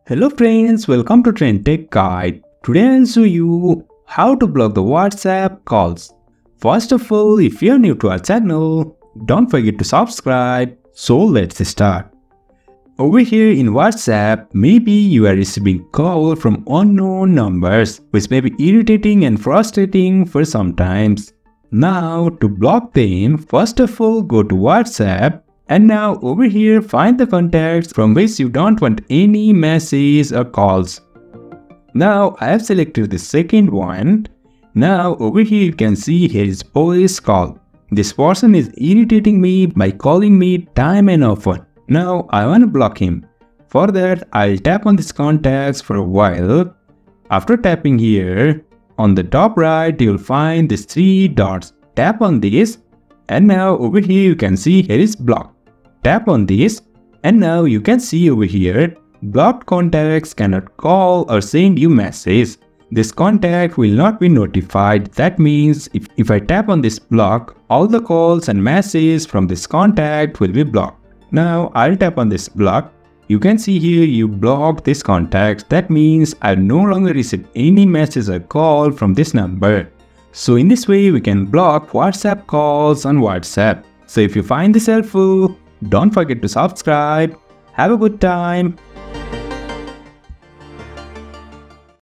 Hello friends, welcome to Trend Tech Guide. Today I'll show you how to block the WhatsApp calls. First of all, if you're new to our channel, don't forget to subscribe. So let's start. Over here in WhatsApp, maybe you are receiving calls from unknown numbers, which may be irritating and frustrating for some times. Now to block them, first of all go to WhatsApp. And now over here find the contacts from which you don't want any messages or calls. Now I have selected the second one. Now over here you can see here is voice call. This person is irritating me by calling me time and often. Now I want to block him. For that I'll tap on this contacts for a while. After tapping here, on the top right you'll find these three dots. Tap on this and now over here you can see here is block. Tap on this and now you can see over here blocked contacts cannot call or send you message. This contact will not be notified. That means if I tap on this block, all the calls and messages from this contact will be blocked. Now I'll tap on this block. You can see here you blocked this contact. That means I'll no longer receive any message or call from this number. So in this way we can block WhatsApp calls on WhatsApp. So if you find this helpful, don't forget to subscribe. Have a good time.